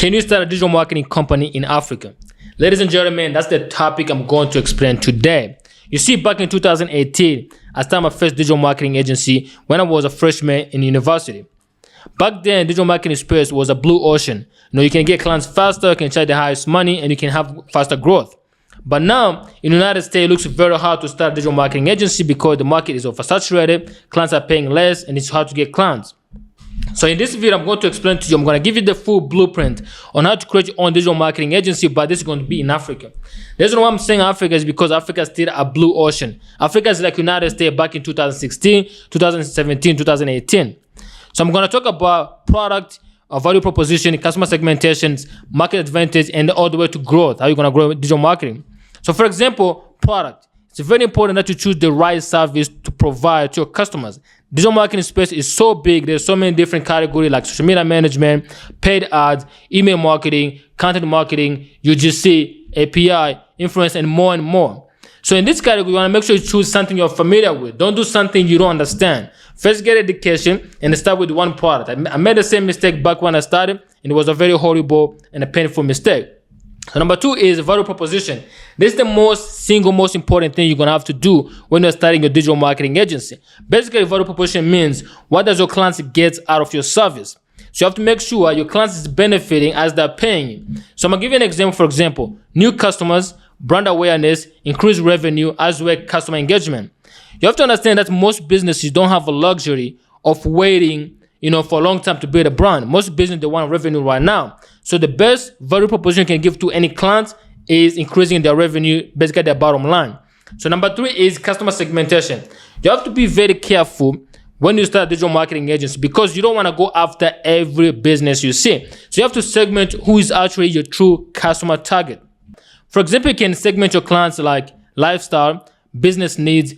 Can you start a digital marketing company in Africa? Ladies and gentlemen, that's the topic I'm going to explain today. You see, back in 2018, I started my first digital marketing agency when I was a freshman in university. Back then, digital marketing space was a blue ocean. You can get clients faster, you can charge the highest money, and you can have faster growth. But now, in the United States, it looks very hard to start a digital marketing agency because the market is oversaturated, clients are paying less, and it's hard to get clients. So in this video, I'm going to explain to you, I'm going to give you the full blueprint on how to create your own digital marketing agency, but this is going to be in Africa. The reason why I'm saying Africa is because Africa is still a blue ocean. Africa is like United States back in 2016, 2017, 2018. So I'm going to talk about product, value proposition, customer segmentations, market advantage, and all the way to growth, how you're going to grow digital marketing. So for example, product. It's very important that you choose the right service to provide to your customers. Digital marketing space is so big. There's so many different categories like social media management, paid ads, email marketing, content marketing, UGC, API, influence, and more and more. So in this category, you want to make sure you choose something you're familiar with. Don't do something you don't understand. First, get education and start with one product. I made the same mistake back when I started, and it was a very horrible and a painful mistake. So number two is value proposition. This is the most important thing you're going to have to do when you're starting your digital marketing agency. Basically, value proposition means what does your clients get out of your service? So you have to make sure your clients is benefiting as they're paying you. So I'm going to give you an example. For example, new customers, brand awareness, increased revenue, as well as customer engagement. You have to understand that most businesses don't have a luxury of waiting for a long time to build a brand. Most businesses, they want revenue right now. So the best value proposition you can give to any client is increasing their revenue, basically their bottom line. So number three is customer segmentation. You have to be very careful when you start a digital marketing agency because you don't want to go after every business you see. So you have to segment who is actually your true customer target. For example, you can segment your clients like lifestyle, business needs,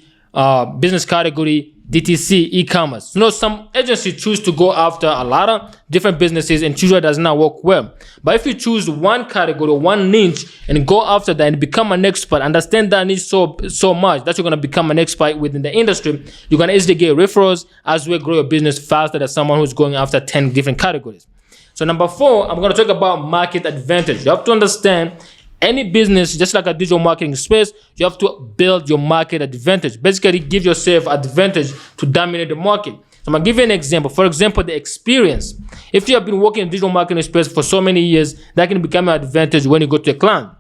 business category, DTC, e-commerce. Some agencies choose to go after a lot of different businesses and usually does not work well. But if you choose one category, one niche, and go after that and become an expert, understand that niche so much that you're going to become an expert within the industry, you're going to easily get referrals as well grow your business faster than someone who's going after 10 different categories. So number four, I'm going to talk about market advantage. You have to understand any business, just like a digital marketing space, you have to build your market advantage. Basically, give yourself advantage to dominate the market. So I'm going to give you an example. For example, the experience. If you have been working in digital marketing space for so many years, that can become an advantage when you go to a client.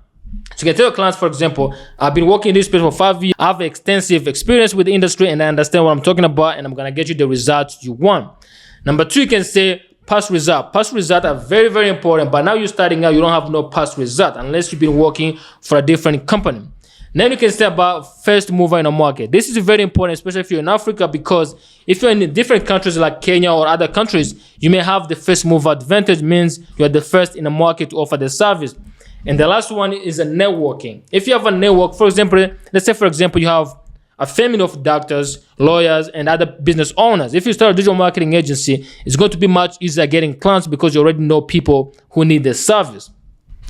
So you can tell your clients, for example, I've been working in this space for 5 years. I have extensive experience with the industry and I understand what I'm talking about and I'm going to get you the results you want. Number two, you can say, past result. Past results are very, very important, but now you're starting out, you don't have no past result unless you've been working for a different company. Then you can say about first mover in a market. This is very important, especially if you're in Africa, because if you're in different countries like Kenya or other countries, you may have the first mover advantage, means you're the first in the market to offer the service. And the last one is a networking. If you have a network, for example, let's say, for example, you have a family of doctors, lawyers, and other business owners. If you start a digital marketing agency, it's going to be much easier getting clients because you already know people who need the service.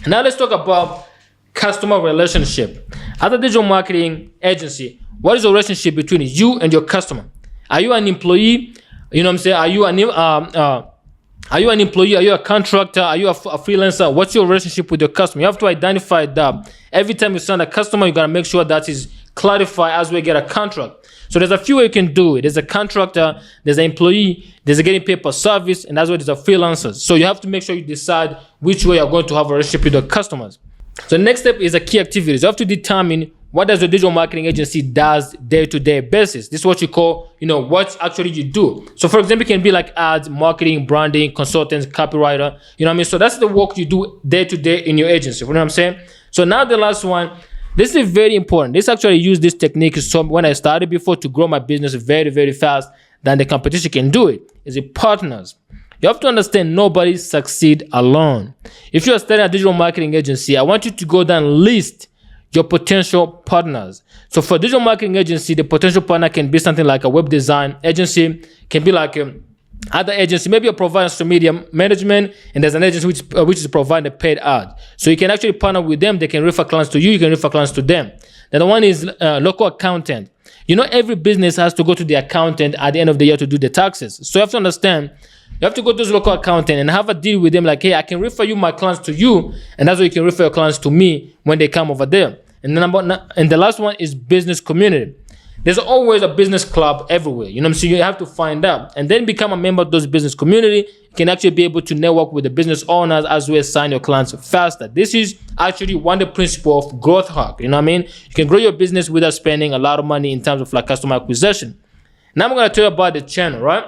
Now let's talk about customer relationship. As a digital marketing agency, what is the relationship between you and your customer? Are you an employee? Are you an employee? Are you a contractor? Are you a freelancer? What's your relationship with your customer? You have to identify that. Every time you send a customer, you got to make sure that is clarified as we get a contract. So there's a few ways you can do it. There's a contractor, there's an employee, there's a getting paid per service, and that's why there's a freelancer. So you have to make sure you decide which way you're going to have a relationship with your customers. So the next step is a key activities. You have to determine what does your digital marketing agency does day-to-day basis. This is what you call, what actually you do. So for example, it can be like ads, marketing, branding, consultants, copywriter, So that's the work you do day-to-day in your agency. You know what I'm saying? So now the last one, this is very important. This actually use this technique when I started before to grow my business very, very fast than the competition can do it. Is it partners? You have to understand nobody succeed alone. If you are starting a digital marketing agency, I want you to go down and list your potential partners. So for digital marketing agency, the potential partner can be something like a web design agency, can be like other agency, maybe a provider social media management, and there's an agency which is providing a paid ad. So you can actually partner with them. They can refer clients to you. You can refer clients to them. Then the one is local accountant. Every business has to go to the accountant at the end of the year to do the taxes. So you have to understand You have to go to those local accountant and have a deal with them like, hey, I can refer you my clients to you, and that's why you can refer your clients to me when they come over there. And the last one is business community. There's always a business club everywhere. You know what I'm saying? You have to find out and then become a member of those business community. You can actually be able to network with the business owners as well as sign your clients faster. This is actually one of the principles of growth hack. You know what I mean? You can grow your business without spending a lot of money in terms of like customer acquisition. Now I'm going to tell you about the channel, right?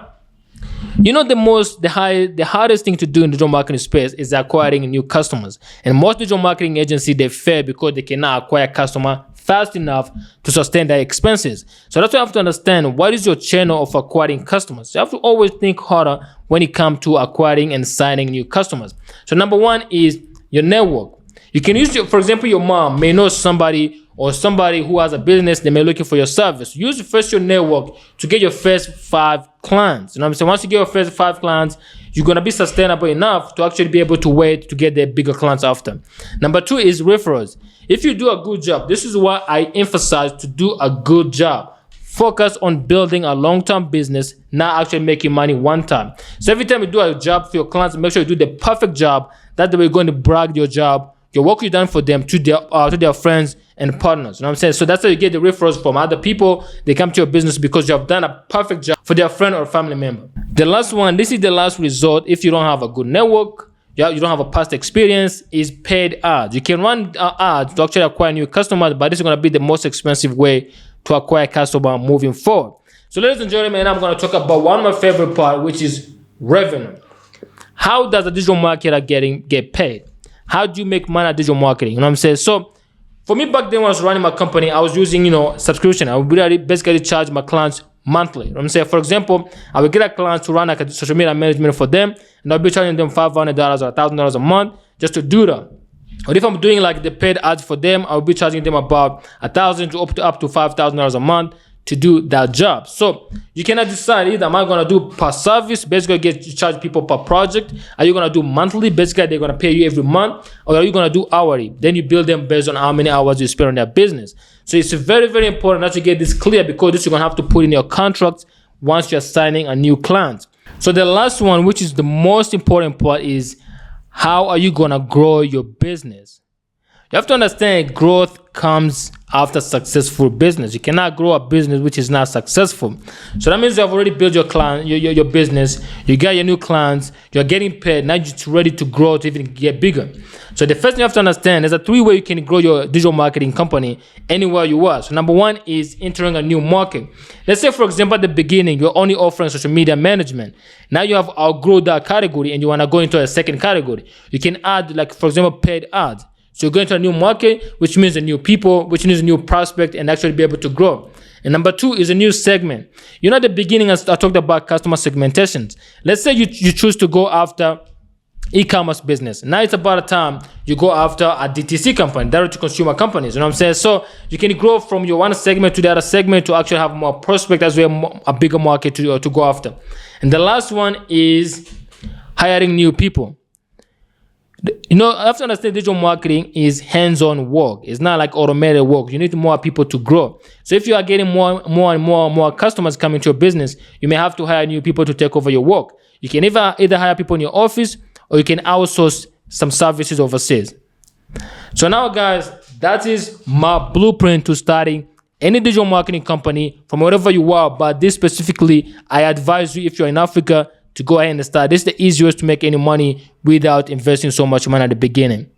You know, the hardest thing to do in the digital marketing space is acquiring new customers. And most digital marketing agencies, they fail because they cannot acquire customer fast enough to sustain their expenses. So that's why you have to understand what is your channel of acquiring customers. You have to always think harder when it comes to acquiring and signing new customers. So number one is your network. You can use, for example, your mom may know somebody or somebody who has a business, they may be looking for your service. Use first your network to get your first 5 clients. You know what I'm saying? Once you get your first 5 clients, you're going to be sustainable enough to actually be able to wait to get the bigger clients after. Number 2 is referrals. If you do a good job, this is why I emphasize to do a good job. Focus on building a long-term business, not actually making money one time. So every time you do a job for your clients, make sure you do the perfect job. That way you're going to brag your job, your work you've done for them to their friends and partners. You know what I'm saying? So that's how you get the referrals from other people. They come to your business because you have done a perfect job for their friend or family member. The last one, this is the last resort if you don't have a good network, you don't have a past experience, is paid ads. You can run ads to actually acquire new customers, but this is going to be the most expensive way to acquire customers moving forward. So ladies and gentlemen, I'm going to talk about one of my favorite part, which is revenue. How does a digital marketer get paid? How do you make money at digital marketing? You know what I'm saying? So for me back then when I was running my company, I was using, subscription. I would basically charge my clients monthly. You know what I'm saying? For example, I would get a client to run like a social media management for them, and I'll be charging them $500 or $1,000 a month just to do that. Or if I'm doing like the paid ads for them, I'll be charging them about $1,000 to up to $5,000 a month to do that job. So you cannot decide either am I going to do per service, basically charge people per project. Are you going to do monthly, basically they're going to pay you every month, or are you going to do hourly? Then you bill them based on how many hours you spend on their business. So it's very, very important that you get this clear, because this you're going to have to put in your contract once you're signing a new client. So the last one, which is the most important part, is how are you going to grow your business? You have to understand growth comes after successful business. You cannot grow a business which is not successful. So that means you have already built your client, your business. You got your new clients. You're getting paid. Now you're ready to grow to even get bigger. So the first thing you have to understand is a 3 ways you can grow your digital marketing company anywhere you are. So number 1 is entering a new market. Let's say, for example, at the beginning, you're only offering social media management. Now you have outgrown that category and you want to go into a second category. You can add, like, for example, paid ads. So you're going to a new market, which means a new people, which means a new prospect, and actually be able to grow. And number 2 is a new segment. At the beginning, I talked about customer segmentations. Let's say you choose to go after e-commerce business. Now it's about a time you go after a DTC company, direct to consumer companies. You know what I'm saying? So you can grow from your one segment to the other segment to actually have more prospect as well, a bigger market to go after. And the last one is hiring new people. I have to understand digital marketing is hands-on work. It's not like automated work. You need more people to grow. So if you are getting more customers coming to your business, you may have to hire new people to take over your work. You can either hire people in your office, or you can outsource some services overseas. So now, guys, that is my blueprint to starting any digital marketing company from wherever you are. But this specifically, I advise you, if you're in Africa, to go ahead and start. This is the easiest to make any money without investing so much money at the beginning.